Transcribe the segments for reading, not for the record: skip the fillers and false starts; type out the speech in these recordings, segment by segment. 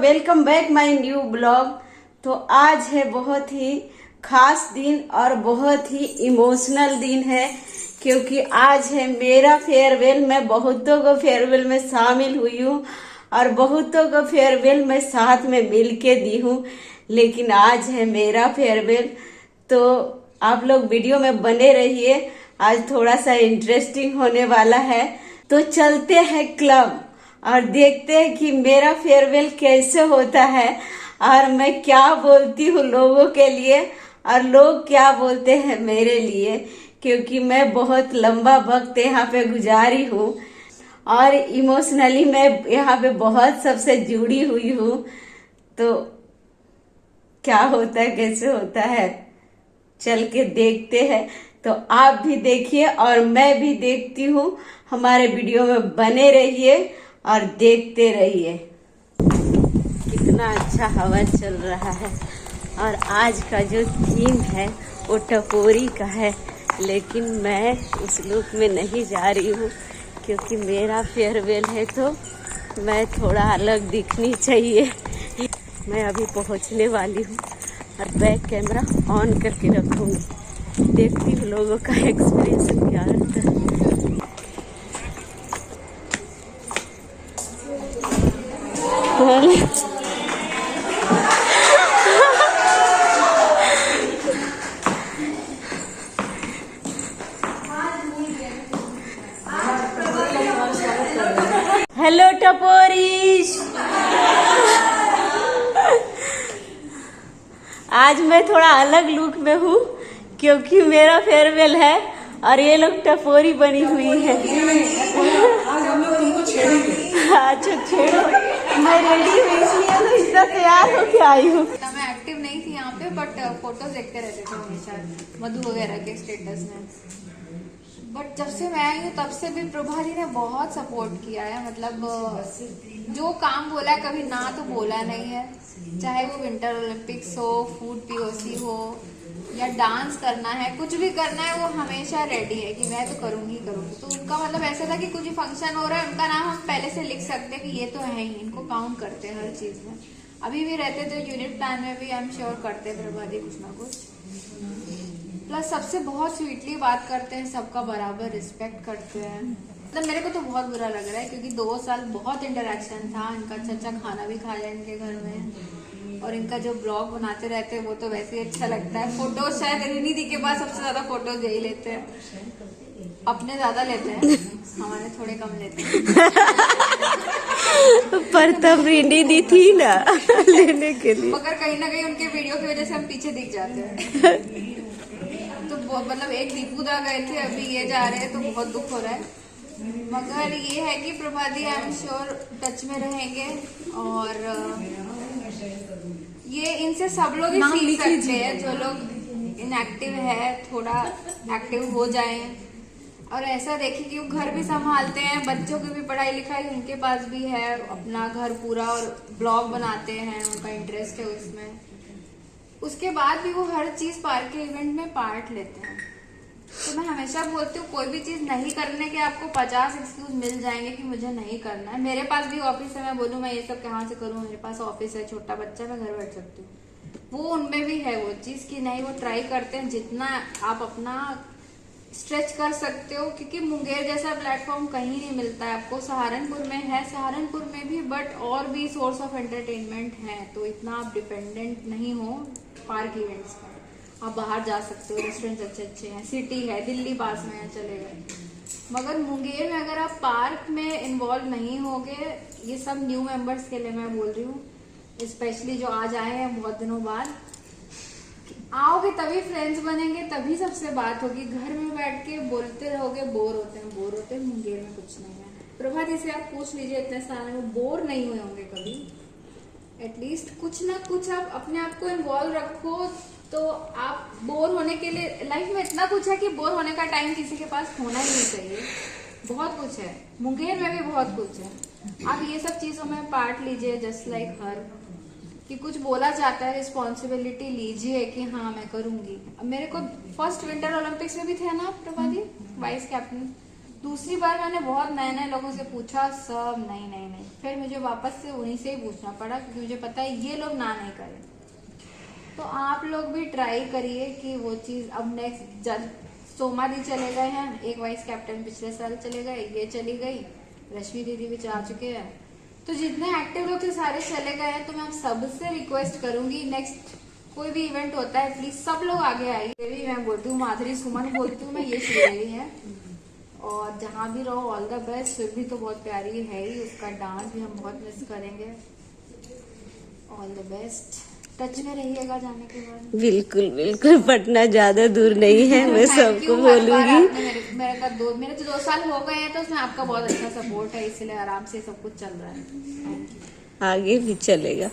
Welcome back my new blog. तो आज है बहुत ही खास दिन और बहुत ही इमोशनल दिन है, क्योंकि आज है मेरा फेयरवेल। मैं बहुतों को फेयरवेल में शामिल हुई हूँ और बहुतों को फेयरवेल में साथ में मिल के दी हूँ, लेकिन आज है मेरा फेयरवेल। तो आप लोग वीडियो में बने रहिए, आज थोड़ा सा इंटरेस्टिंग होने वाला है। तो चलते हैं क्लब और देखते हैं कि मेरा फेयरवेल कैसे होता है और मैं क्या बोलती हूँ लोगों के लिए और लोग क्या बोलते हैं मेरे लिए, क्योंकि मैं बहुत लंबा वक्त यहाँ पे गुजारी हूँ और इमोशनली मैं यहाँ पे बहुत सबसे जुड़ी हुई हूँ। तो क्या होता है, कैसे होता है, चल के देखते हैं। तो आप भी देखिए और मैं भी देखती हूँ। हमारे वीडियो में बने रहिए और देखते रहिए। कितना अच्छा हवा चल रहा है और आज का जो थीम है वो टपोरी का है, लेकिन मैं उस लुक में नहीं जा रही हूँ क्योंकि मेरा फेयरवेल है तो मैं थोड़ा अलग दिखनी चाहिए। मैं अभी पहुँचने वाली हूँ और बैक कैमरा ऑन करके रखूँगी। देखती हूँ लोगों का एक्सपीरियंस क्या रहता है। हेलो टपोरीश, आज मैं थोड़ा अलग लुक में हूँ क्योंकि मेरा फेयरवेल है और ये लोग टपोरी बनी हुई है। अच्छा छेड़ो, मैं रेडी हुई इसलिए तो इतना तैयार होके आई हूँ। मैं एक्टिव नहीं थी यहाँ पे, बट फोटोज देखते रहते थे हमेशा मधु वगैरह के स्टेटस में। बट जब से मैं आई हूँ तब से भी प्रभा जी ने बहुत सपोर्ट किया है। मतलब जो काम बोला है कभी ना तो बोला नहीं है, चाहे वो विंटर ओलंपिक्स हो, फूड पीओसी हो या डांस करना है, कुछ भी करना है वो हमेशा रेडी है कि मैं तो करूंगी करूंगी। तो उनका मतलब ऐसा था कि कुछ फंक्शन हो रहा है उनका नाम हम पहले से लिख सकते हैं कि ये तो है ही, इनको काउंट करते हैं हर चीज में। अभी भी रहते तो यूनिट प्लान में भी आई एम श्योर करते हैं प्रभा जी कुछ ना कुछ। प्लस सबसे बहुत स्वीटली बात करते हैं, सबका बराबर रिस्पेक्ट करते हैं। मतलब मेरे को तो बहुत बुरा लग रहा है क्योंकि 2 साल बहुत इंटरेक्शन था। इनका अच्छा खाना भी खाया इनके घर में और इनका जो ब्लॉग बनाते रहते हैं वो तो वैसे ही अच्छा लगता है। फोटोज शायद रिनी दी के पास सबसे ज्यादा फोटोज यही लेते हैं, अपने ज्यादा लेते हैं, हमारे थोड़े कम लेते हैं। पर तब रिनी दी थी ना लेने के लिए, मगर कहीं ना कहीं उनके वीडियो की वजह से हम पीछे दिख जाते हैं। तो मतलब एक दीपूदा गए थे, अभी ये जा रहे हैं तो बहुत दुख हो रहा है। मगर ये है कि प्रभा दी आई एम श्योर टच में रहेंगे और ये इनसे सब लोग ही सीख सकते हैं। जो लोग इनएक्टिव है थोड़ा एक्टिव हो जाएं और ऐसा देखिए कि वो घर भी संभालते हैं, बच्चों की भी पढ़ाई लिखाई उनके पास भी है, अपना घर पूरा और ब्लॉग बनाते हैं, उनका इंटरेस्ट है उसमें। उसके बाद भी वो हर चीज पार्क के इवेंट में पार्ट लेते हैं। तो मैं हमेशा बोलती हूँ कोई भी चीज नहीं करने के आपको 50 एक्सक्यूज मिल जाएंगे कि मुझे नहीं करना है। मेरे पास भी ऑफिस है, मैं बोलूँ मैं ये सब कहाँ से करूँ, मेरे पास ऑफिस है, छोटा बच्चा, मैं घर बैठ सकती हूँ। वो उनमें भी है वो चीज की नहीं, वो ट्राई करते हैं जितना आप अपना स्ट्रेच कर सकते हो, क्योंकि मुंगेर जैसा प्लेटफॉर्म कहीं नहीं मिलता है आपको। सहारनपुर में है, सहारनपुर में भी, बट और भी सोर्स ऑफ एंटरटेनमेंट है, तो इतना आप डिपेंडेंट नहीं हो पार्क इवेंट्स पर। आप बाहर जा सकते हो, रेस्टोरेंट अच्छे अच्छे हैं, सिटी है, दिल्ली पास में है, चले गए। मगर मुंगेर में अगर आप पार्क में इन्वॉल्व नहीं होगे, ये सब न्यू मेंबर्स के लिए मैं बोल रही हूँ, स्पेशली जो आज आए हैं बहुत दिनों बाद, आओगे तभी फ्रेंड्स बनेंगे, तभी सबसे बात होगी। घर में बैठ के बोलते रहोगे बोर होते हैं। मुंगेर में कुछ नहीं है। प्रभा जी से आप पूछ लीजिए, इतने साल में बोर नहीं हुए होंगे कभी। एटलीस्ट कुछ ना कुछ आप अपने आप को इन्वॉल्व रखो, तो आप बोर होने के लिए, लाइफ में इतना कुछ है कि बोर होने का टाइम किसी के पास होना ही नहीं चाहिए। बहुत कुछ है, मुंगेर में भी बहुत कुछ है। आप ये सब चीजों में पार्ट लीजिए, जस्ट लाइक हर कि कुछ बोला जाता है रिस्पॉन्सिबिलिटी लीजिए कि हाँ मैं करूंगी। अब मेरे को फर्स्ट विंटर ओलंपिक्स में भी थे ना प्रभा जी, वाइस कैप्टन, दूसरी बार मैंने बहुत नए नए लोगों से पूछा, सब नहीं नहीं नहीं, फिर मुझे वापस से उन्हीं से ही पूछना पड़ा क्योंकि मुझे पता है ये लोग ना नहीं करें। तो आप लोग भी ट्राई करिए कि वो चीज़ अब नेक्स्ट, जब सोमा दी चले गए हैं, एक वाइस कैप्टन पिछले साल चले गए, ये चली गई, रश्मि दीदी भी जा चुके हैं, तो जितने एक्टिव लोग थे सारे चले गए हैं। तो मैं आप सबसे रिक्वेस्ट करूंगी नेक्स्ट कोई भी इवेंट होता है प्लीज सब लोग आगे आइए। देवी मैं बोलती हूँ, माधुरी सुमन बोलती हूँ मैं, ये श्रीदेवी है। और जहाँ भी रहो ऑल द बेस्ट। सुरभि तो बहुत प्यारी है ही, उसका डांस भी हम बहुत मिस करेंगे। ऑल द बेस्ट, टच में रहिएगा जाने के बाद। बिल्कुल बिल्कुल, पटना ज्यादा दूर नहीं है, मैं सबको बोलूंगी। मेरे तो 2 साल हो गए हैं, तो उसमें आपका बहुत अच्छा सपोर्ट है, इसलिए आराम से सब कुछ चल रहा है। आगे भी चलेगा,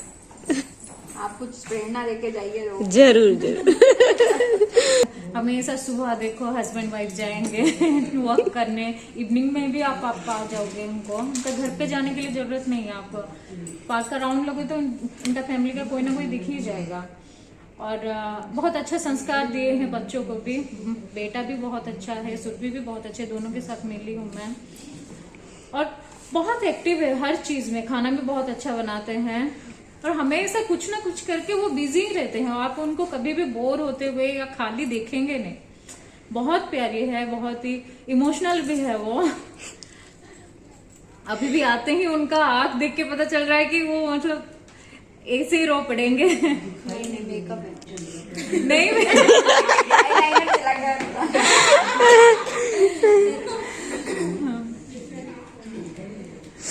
आप कुछ प्रेरणा देके जाइए रोज। जरूर जरूर। हमेशा सुबह देखो हस्बैंड वाइफ जाएंगे वॉक करने, इवनिंग में भी आप आ जाओगे। उनका घर पे जाने के लिए जरूरत नहीं है, आप पार्क का राउंड लोगे तो उनका फैमिली का कोई ना कोई दिख ही जाएगा। और बहुत अच्छा संस्कार दिए हैं बच्चों को भी। बेटा भी बहुत अच्छा है, सुरभि भी बहुत अच्छे, दोनों के साथ मिली हूँ मैं। और बहुत एक्टिव है हर चीज में, खाना भी बहुत अच्छा बनाते हैं और हमेशा कुछ ना कुछ करके वो बिजी ही रहते हैं। आप उनको कभी भी बोर होते हुए या खाली देखेंगे नहीं। बहुत प्यारी है, बहुत ही इमोशनल भी है वो। अभी भी आते ही उनका आंख देख के पता चल रहा है कि वो मतलब ऐसे ही रो पड़ेंगे। नहीं मेकअप है नहीं eyeliner चला गया।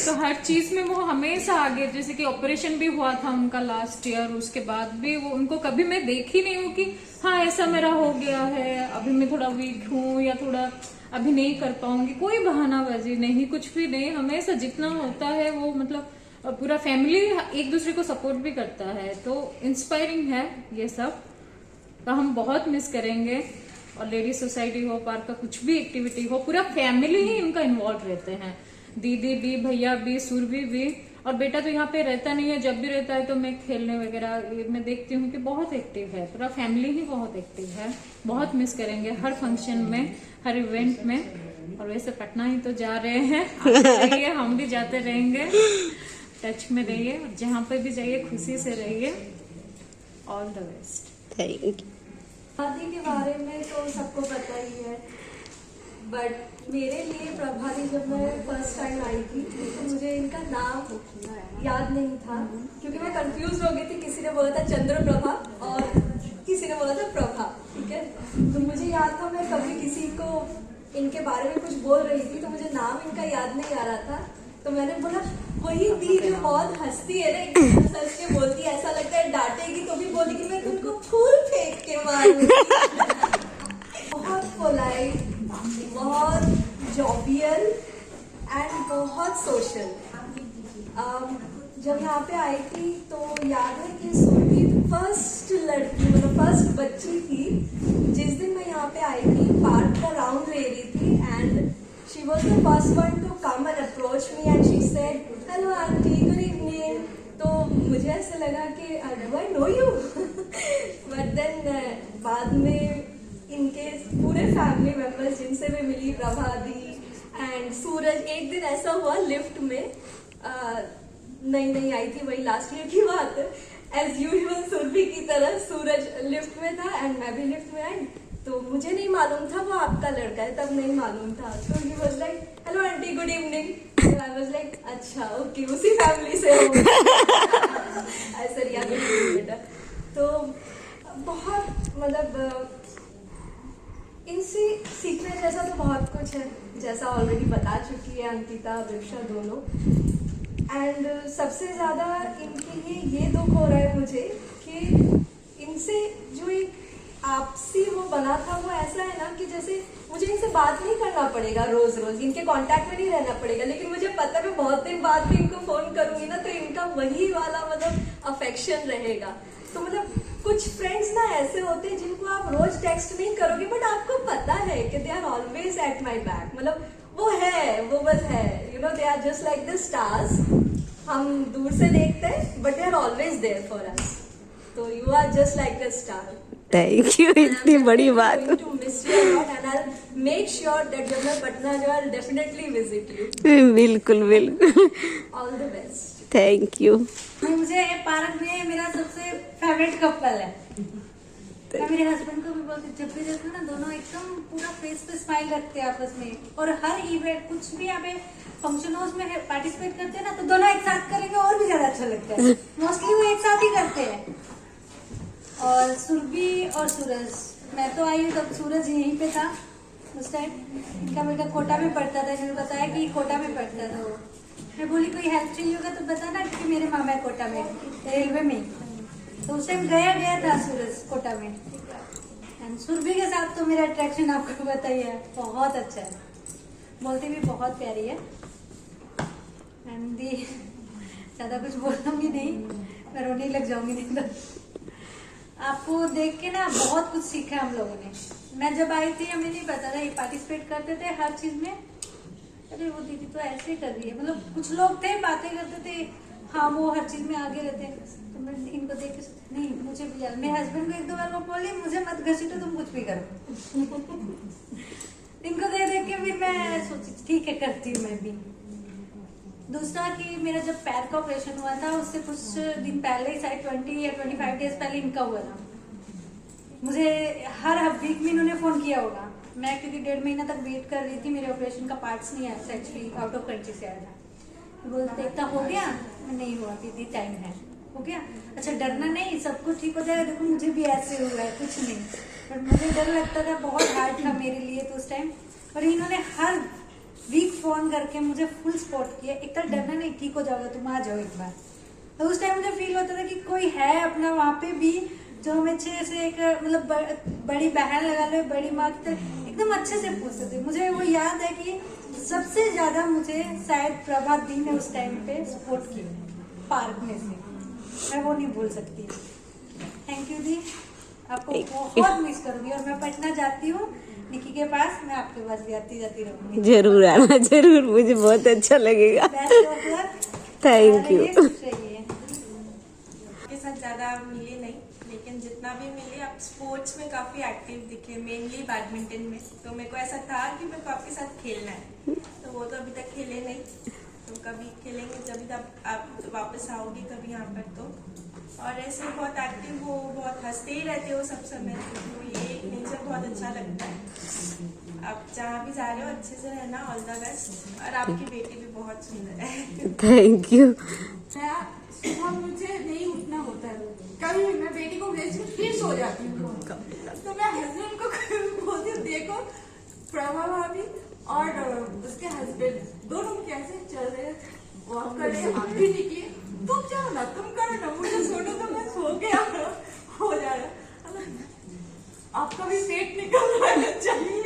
तो हर चीज में वो हमेशा आगे, जैसे कि ऑपरेशन भी हुआ था उनका लास्ट ईयर, उसके बाद भी वो, उनको कभी मैं देखी नहीं हूँ कि हाँ ऐसा मेरा हो गया है, अभी मैं थोड़ा वीक हूँ या थोड़ा अभी नहीं कर पाऊंगी, कोई बहानाबाजी नहीं, कुछ भी नहीं। हमेशा जितना होता है वो मतलब पूरा फैमिली एक दूसरे को सपोर्ट भी करता है। तो इंस्पायरिंग है ये सब, तो हम बहुत मिस करेंगे। और लेडीज सोसाइटी हो, पार्क का कुछ भी एक्टिविटी हो, पूरा फैमिली ही इनका इन्वॉल्व रहते हैं। दीदी भी, भैया भी, सुरभि भी। और बेटा तो यहाँ पे रहता नहीं है, जब भी रहता है तो मैं खेलने वगैरह मैं देखती हूँ कि बहुत एक्टिव है, पूरा फैमिली ही बहुत एक्टिव है। बहुत मिस करेंगे हर फंक्शन में, हर इवेंट में। और वैसे पटना ही तो जा रहे हैं, रहिए, हम भी जाते रहेंगे। टच में रहिए, जहाँ पे भी जाइए खुशी से रहिए। All the best. Thank you. शादी के बारे में तो सबको पता ही है, बट मेरे लिए प्रभारी जब मैं फर्स्ट टाइम आई थी तो मुझे इनका नाम याद नहीं था, क्योंकि मैं कंफ्यूज हो गई थी। किसी ने बोला था चंद्र प्रभा और किसी ने बोला था प्रभा, ठीक है। तो मुझे याद था, मैं कभी किसी को इनके बारे में कुछ बोल रही थी तो मुझे नाम इनका याद नहीं आ रहा था। तो मैंने बोला वही दी जो बहुत हंसती है ना, सच के बोलती है, ऐसा लगता है डांटेगी तो भी बोलेगी मैं तुमको फूल फेंक के मारूंगी। बहुत पोलाइट, बहुत जॉबियल एंड बहुत सोशल। जब यहाँ पे आई थी तो याद है कि सुरभि फर्स्ट लड़की, मतलब फर्स्ट बच्ची थी। जिस दिन मैं यहाँ पे आई थी, पार्क का राउंड ले रही थी and she was the first one to come and approach me and she said, "Hello auntie, good evening." तो मुझे ऐसा लगा कि do I know you? But then बाद में इनके पूरे फैमिली मेंबर्स जिनसे मैं मिली, प्रभा दी एंड सूरज, एक दिन ऐसा हुआ लिफ्ट में, नहीं आई थी, वही लास्ट ईयर की बात है। एज यूजुअल सुरभि की तरह सूरज लिफ्ट में था एंड मैं भी लिफ्ट में आई। तो मुझे नहीं मालूम था वो आपका लड़का है, तब नहीं मालूम था। तो he was like hello aunty good evening. I was like अच्छा ओके, उसी फैमिली से हो। ऐसा रिया गुड इवनिंग बेटा। तो बहुत मतलब इनसे सीखने जैसा तो बहुत कुछ है, जैसा ऑलरेडी बता चुकी है अंकिता, विवशा दोनों। एंड सबसे ज्यादा इनके लिए ये दुख हो रहा है मुझे कि इनसे जो एक आपसी वो बना था, वो ऐसा है ना कि जैसे मुझे इनसे बात नहीं करना पड़ेगा रोज रोज, इनके कांटेक्ट में नहीं रहना पड़ेगा, लेकिन मुझे पता है मैं बहुत दिन बाद भी इनको फोन करूंगी ना तो इनका वही वाला मतलब अफेक्शन रहेगा। तो मतलब कुछ फ्रेंड्स ना ऐसे होते हैं जिनको आप रोज टेक्स्ट नहीं करोगे बट आपको पता है कि they are always at my back, मतलब वो है, वो बस है, you know they are just like the stars. हम दूर से देखते हैं but they are always there for us. तो you are just like a star. Thank you, इतनी बड़ी बात। to miss you a lot and I'll make sure that जब मैं पटना जाऊँ डेफिनेटली विजिट यू। बिल्कुल बिल्कुल, all the best. Thank you. मुझे पार्क में मेरा सबसे फेवरेट कपल है। मैं मेरे हस्बैंड को भी बोलती हूँ, जब भी देखो ना दोनों एकदम पूरा फेस पे स्माइल रखते हैं आपस में, और हर इवेंट कुछ भी यहाँ पे फंक्शन हाउस में पार्टिसिपेट करते हैं ना तो दोनों एक साथ करेंगे और भी ज्यादा अच्छा लगता है। मोस्टली वो एक साथ ही करते हैं। और सुरभि और सूरज, मैं तो आई हूँ तब सूरज यहीं पे था उस टाइम। इनका बेटा कोटा में पढ़ता था, इन्होंने बताया कि कोटा में पढ़ता था वो। मैं बोली कोई हेल्प चाहिए होगा तो बताना, क्योंकि मेरे मामा है कोटा में रेलवे में ही। तो उस टाइम गया था सूरज कोटा में। एंड सुरभि के साथ तो मेरा अट्रैक्शन आपको पता ही है, बहुत अच्छा है, बोलती भी बहुत प्यारी है। एंड दी ज्यादा कुछ बोलूंगी नहीं, मैं रोने लग जाऊंगी नहीं तो। आपको देख के ना बहुत कुछ सीखा हम लोगों ने। मैं जब आई थी हमें नहीं पता था ये पार्टिसिपेट करते थे हर चीज में। अरे वो दीदी तो ऐसे कर रही है, मतलब कुछ लोग थे बातें करते थे, हाँ वो हर चीज में आगे रहते हैं। तो मैं इनको देख के सोचती, नहीं मुझे भी यार, मेरे हस्बैंड को एक दो बार वो बोली मुझे मत घसीटो, तुम कुछ भी करो। इनको देख देख के फिर मैं सोची ठीक है करती हूँ मैं भी। दूसरा कि मेरा जब पैर का ऑपरेशन हुआ था उससे कुछ दिन पहले ही, शायद 20 या 25 डेज पहले इनका हुआ था। मुझे हर वीक में इन्होंने फोन किया होगा। मैं क्योंकि 1.5 महीना तक वेट कर रही थी, मेरे ऑपरेशन का पार्ट्स नहीं आया था, एक्चुअली आउट ऑफ कंट्री से आया था। बोलते इतना हो गया, नहीं हुआ दीदी टाइम है, हो गया। अच्छा डरना नहीं, सब कुछ ठीक हो जाएगा। देखो मुझे भी ऐसे हुआ है, कुछ नहीं, बट मुझे डर लगता था, बहुत हार्ड था मेरे लिए तो उस टाइम। पर इन्होंने हर वीक फोन करके मुझे फुल सपोर्ट किया। एक तरह डरना नहीं, ठीक हो जाओगा, तुम आ जाओ एक बार। तो उस टाइम मुझे फील होता था कि कोई है अपना वहाँ पे भी जो हमें अच्छे से एक मतलब बड़ी बहन लगा लो, बड़ी माँ की तरह एकदम अच्छे से पूछते थे। मुझे वो याद है कि सबसे ज्यादा मुझे शायद प्रभा दी ने उस टाइम पे सपोर्ट किया पार्क में से, मैं वो नहीं भूल सकती। थैंक यू दी, आपको बहुत मिस करूंगी। और मैं पटना जाती हूँ निकी के पास, मैं आपके पास भी आती जाती रहूंगी। जरूर आना, जरूर, मुझे बहुत अच्छा लगेगा। Best of luck, thank you. खुश रहिए। के साथ ज़्यादा मिले नहीं, लेकिन जितना भी मिले आप स्पोर्ट्स में काफ़ी एक्टिव दिखे, मेनली बैडमिंटन में। तो मेरे को ऐसा था कि मेरे को आपके साथ खेलना है, तो वो तो अभी तक खेले नहीं, तो कभी खेलेंगे जब तक आप वापस आओगे कभी यहाँ पर तो। और ऐसे बहुत एक्टिव हो, बहुत हंसते ही रहते हो सब समय, तो ये एक नेचर बहुत अच्छा लगता है। आप जहाँ भी जा रहे हो अच्छे से रहना, ऑल द बेस्ट। और आपकी बेटी भी बहुत सुंदर है। Thank you. सुबह मुझे नहीं उठना होता है, कभी मैं बेटी को भेज फिर सो जाती हूँ। तो मैं हस्बैंड को बोलती हूँ, देखो प्रभा भाभी और उसके हस्बैंड दोनों कैसे चल रहे हैं, वॉक कर रहे हैं, आप भी निकली, तुम जाओ ना, तुम करो ना, मुझे सोने तो मैं सो गया हो जा रहा। आपका भी पेट निकल रहा है, चाहिए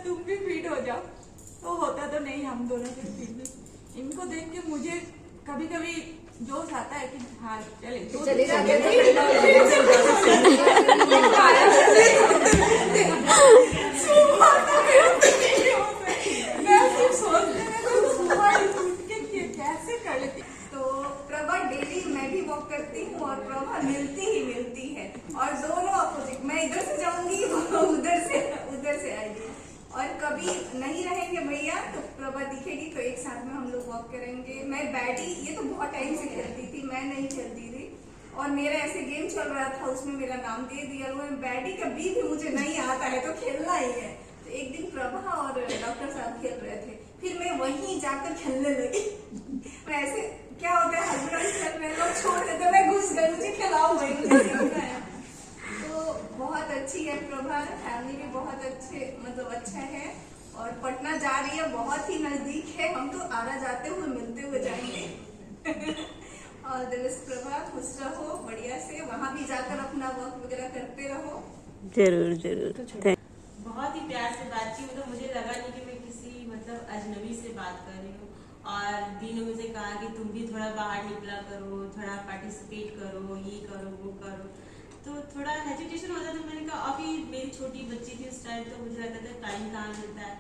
तुम भी फिट हो जाओ। तो होता तो नहीं, हम दोनों के फिट। इनको देख के मुझे कभी कभी जोश आता है कि हाँ चले मैं सिर्फ सोचने में तो सुबह ही उठ के कैसे कर लेती। तो प्रभा डेली मैं भी वॉक करती हूँ और प्रभा मिलती ही मिलती है, और दोनों अपोजिट, मैं इधर से जाऊंगी वो उधर से आएगी। और कभी नहीं रहेंगे भैया तो प्रभा दिखेगी, तो एक साथ में हम लोग वॉक करेंगे। मैं बैडी ये तो बहुत टाइम से खेलती थी, मैं नहीं खेलती थी, और मेरा ऐसे गेम चल रहा था, उसमें मेरा नाम दे दिया हुआ है बैडी। कभी भी मुझे नहीं आता है तो खेलना ही है। तो एक दिन प्रभा और डॉक्टर साहब खेल रहे थे, फिर मैं वहीं जाकर खेलने लगी। मैं ऐसे क्या होता है, हस्बैंड खेल रहे लोग छोड़ देते, मैं घुस गई, मुझे खिलाओ भाई, मुझे सीखना है। तो बहुत अच्छी है प्रभा, फैमिली भी बहुत अच्छे, मतलब अच्छा है। और पटना जा रही है, बहुत ही नजदीक है, हम तो आरा जाते हुए मिलते हुए जाएंगे। और दिवस प्रभा खुश रहो बढ़िया से, वहाँ भी जाकर अपना वर्क वगैरह करते रहो। जरूर जरूर। बहुत ही प्यार से बात की, मतलब मुझे लगा नहीं कि मैं किसी मतलब अजनबी से बात कर रही हूँ। और दी ने मुझे कहा कि तुम भी थोड़ा बाहर निकला करो, थोड़ा पार्टिसिपेट करो, ये करो वो करो, तो थोड़ा हेजिटेशन होता था। मैंने कहा अभी मेरी छोटी बच्ची थी उस टाइम, तो मुझे लगता था टाइम कहाँ मिलता है,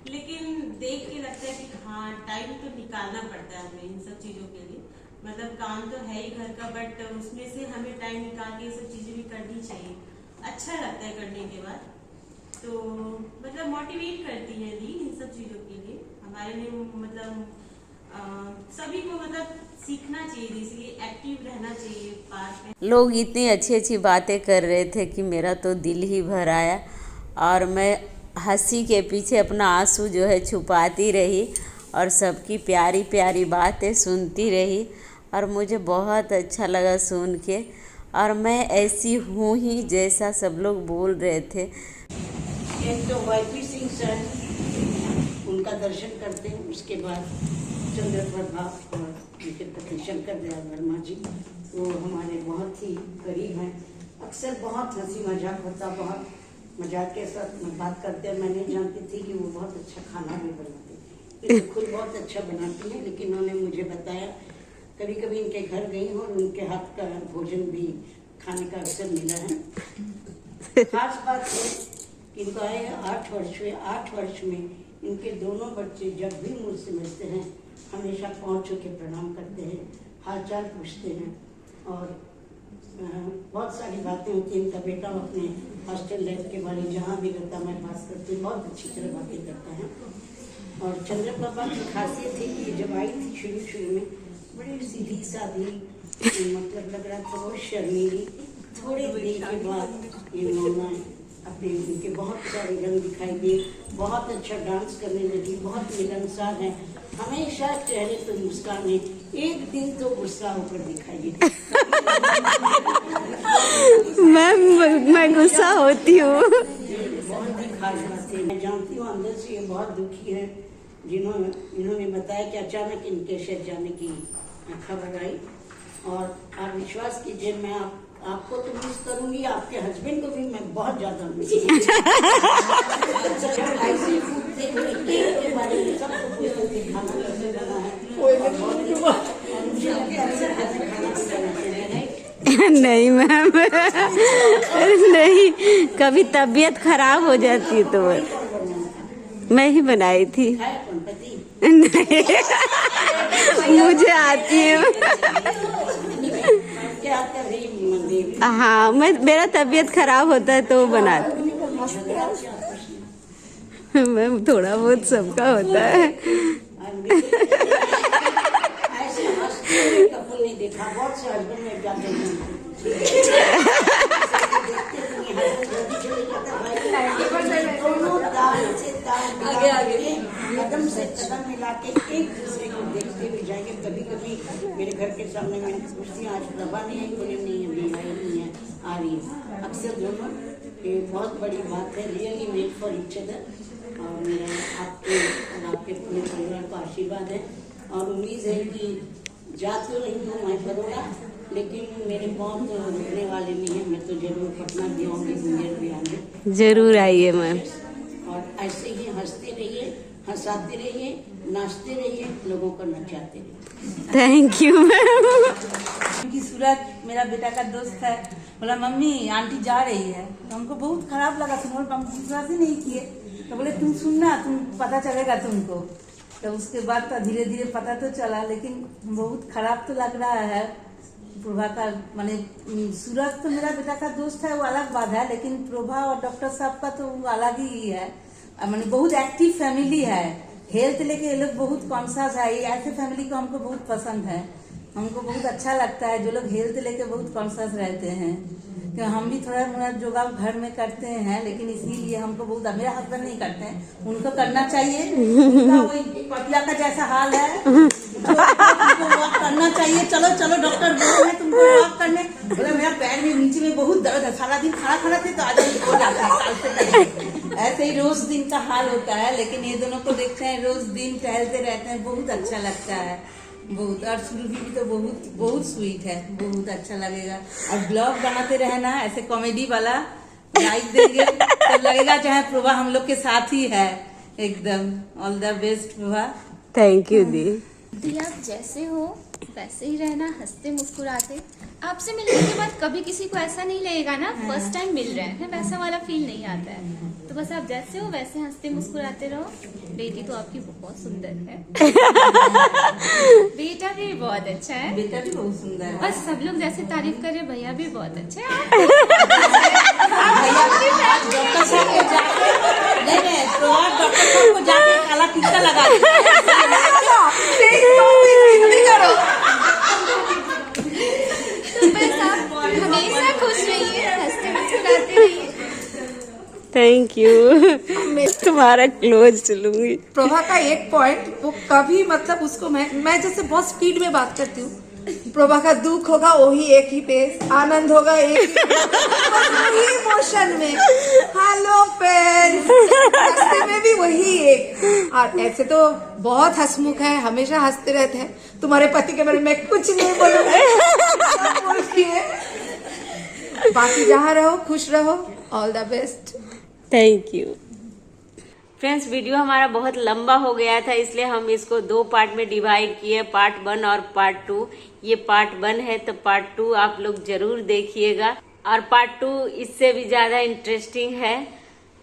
लेकिन देख के लगता है कि हाँ टाइम तो निकालना पड़ता है हमें इन सब चीज़ों के लिए। मतलब काम तो है ही घर का, बट उसमें से हमें टाइम निकाल के ये सब चीजें भी करनी चाहिए। अच्छा लगता है करने के बाद, तो मतलब मोटिवेट करती है दी इन सब चीजों के लिए हमारे लिए। मतलब सभी को मतलब सीखना चाहिए, इसलिए एक्टिव रहना चाहिए पार्क में। लोग इतनी अच्छी अच्छी बातें कर रहे थे कि मेरा तो दिल ही भर आया और मैं हंसी के पीछे अपना आंसू जो है छुपाती रही और सबकी प्यारी प्यारी बातें सुनती रही और मुझे बहुत अच्छा लगा सुन के। और मैं ऐसी हूँ ही जैसा सब लोग बोल रहे थे। एक तो वाईपी सिंह सर, उनका दर्शन करते हैं, उसके बाद चंद्रप्रभा और उनके पति शंकर दयाल वर्मा जी, वो हमारे बहुत ही करीब हैं। अक्सर बहुत हंसी मजाक होता, बहुत मजाक के साथ बात करते हैं। मैं नहीं जानती थी कि वो बहुत अच्छा खाना भी बनाते हैं, तो खुद बहुत अच्छा बनाती हैं, लेकिन उन्होंने मुझे बताया कभी कभी इनके घर गई हूँ और उनके हाथ का भोजन भी खाने का अवसर मिला है। खास बात है कि इनको आए 8 वर्ष हुए, 8 वर्ष में इनके दोनों बच्चे जब भी मुझसे मिलते हैं हमेशा पहुँच के प्रणाम करते हैं, हालचाल पूछते हैं और बहुत सारी बातें होती हैं। इनका बेटा अपने हॉस्टल लाइफ के बारे में जहाँ भी रहता मैं बात करती हूँ, बहुत अच्छी तरह बातें करता है। और चंद्रप्रभा की खासियत थी कि जब आई थी शुरू में बड़ी सीधी सादी, मतलब लग रहा था बहुत शर्मीली, थोड़े देर के बाद ये मौना अपने उनके बहुत सारे रंग दिखाई दिए, बहुत अच्छा डांस करने लगी, बहुत मिलनसार है, हमेशा चेहरे पर मुस्कान है। एक दिन तो गुस्सा होकर दिखाई दी। मैं गुस्सा होती हूँ। बहुत ही खास बात है। मैं जानती हूँ अंदर से ये बहुत दुखी है। इन्होंने बताया कि अचानक इनके शहर जाने की खबर आई और आप विश्वास कीजिए मैं आपको तो मिस करूंगी, आपके हस्बैंड को भी मैं बहुत ज्यादा मिस करूंगी। ऐसे फूड के बारे में सबको पूछते खाना कैसे बना है, मुझे अक्सर खाना नहीं मैम, नहीं, कभी तबीयत खराब हो जाती तो मैं ही बनाई थी। नहीं, मुझे आती है। हाँ, मेरा तबीयत खराब होता है तो बनाती। मैम थोड़ा बहुत सबका होता है। देखा बहुत से हस्बैंड में जाते हैं आगे कदम से कदम मिला के एक दूसरे को देखते हुए जाएंगे। कभी कभी मेरे घर के सामने मैंने पूछती हूँ आज प्रभा नहीं है, बोले नहीं अभी आई नहीं है, आ रही है। अक्सर दोनों ये बहुत बड़ी बात है, really made for each other. और मेरा आपके पूरे परिवार को आशीर्वाद है और उम्मीद है कि जा तो रही हूँ मैं बड़ौदा, लेकिन मेरे पाँव तो रुकने वाले नहीं है। मैं तो जरूर पटना भी आऊँगी, मुंगेर भी आऊँगी। जरूर आइए मैम। और ऐसे ही हंसते रहिए, हंसाते रहिए, नाचते रहिए, लोगों को नचाते रहिए। Thank you ma'am. उनकी सूरत मेरा बेटा का दोस्त है, बोला मम्मी आंटी जा रही है, तो हमको बहुत खराब लगा, सुनो हम विश्वास ही नहीं किए। तो बोले तुम सुनना, तुम पता चलेगा तुमको। तो उसके बाद तो धीरे धीरे पता तो चला, लेकिन बहुत खराब तो लग रहा है। प्रभा का माने सूरज तो मेरा बेटा का दोस्त है, वो अलग बात है, लेकिन प्रभा और डॉक्टर साहब का तो वो अलग ही है। माने बहुत एक्टिव फैमिली है, हेल्थ लेके ये लोग बहुत कॉन्शियस है। ये ऐसे फैमिली को हमको बहुत पसंद है, हमको बहुत अच्छा लगता है जो लोग हेल्थ लेके बहुत कॉन्शियस रहते हैं। तो हम भी थोड़ा मोड़ा योगा घर में करते हैं, लेकिन इसीलिए हमको बहुत, मेरा हस्बैंड नहीं करते हैं, उनको करना चाहिए। उनका वही पटिया का जैसा हाल है, उनको वॉक करना चाहिए। चलो चलो डॉक्टर बोल रहे हैं तुमको वॉक करने, बोले मेरा पैर में नीचे में बहुत दर्द है, सारा दिन खड़ा खड़ा थे तो आज ऐसे ही रोज दिन का हाल होता है। लेकिन ये दोनों को देखते हैं रोज दिन टहलते रहते हैं, बहुत अच्छा लगता है बहुत। और सुरभि भी तो बहुत बहुत स्वीट है, बहुत अच्छा लगेगा। और ब्लॉग बनाते रहना ऐसे कॉमेडी वाला, लाइक देंगे तो लगेगा चाहे प्रभा हम लोग के साथ ही है एकदम। All the best Prabha. Thank you दी। आप जैसे हो वैसे ही रहना, हंसते मुस्कुराते। आपसे मिलने के बाद कभी किसी को ऐसा नहीं लगेगा ना फर्स्ट टाइम मिल रहे हैं, वैसा वाला फील नहीं आता है। तो बस आप जैसे हो वैसे हंसते मुस्कुराते रहो। बेटी तो आपकी बहुत सुंदर है। बेटा भी बहुत अच्छा है। बेटा भी बहुत सुंदर है। बस सब लोग जैसे तारीफ करे, भैया भी बहुत अच्छे हैं। डॉक्टर साहब को जाके नहीं तो आप डॉक्टर साहब को जाके काला टीका लगा तो बस आप हमेशा खुश रहिए, हंसते मुस्कुराते रहिए। Thank you. मैं तुम्हारा क्लोज चलूंगी। प्रभा का एक पॉइंट, वो कभी मतलब उसको मैं जैसे बहुत स्पीड में बात करती हूँ, प्रभा का दुख होगा वही एक ही पेस, आनंद होगा एक ही वही इमोशन में, हेलो फ्रेंड्स, रास्ते में भी वही एक। और ऐसे तो बहुत हंसमुख है, हमेशा हंसते रहते हैं। तुम्हारे पति के बारे में कुछ नहीं बोलूंगी। बाकी जहाँ रहो खुश रहो, all the best. Thank you. Friends, video हमारा बहुत लंबा हो गया था, इसलिए हम इसको 2 पार्ट में डिवाइड किए, पार्ट 1 और पार्ट 2। ये पार्ट 1 है, तो पार्ट 2 आप लोग जरूर देखिएगा। और पार्ट 2 इससे भी ज्यादा इंटरेस्टिंग है,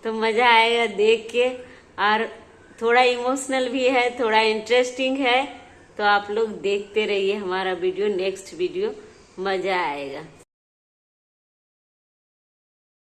तो मजा आएगा देख के। और थोड़ा इमोशनल भी है, थोड़ा इंटरेस्टिंग है, तो आप लोग देखते रहिए हमारा वीडियो। नेक्स्ट वीडियो मजा आएगा।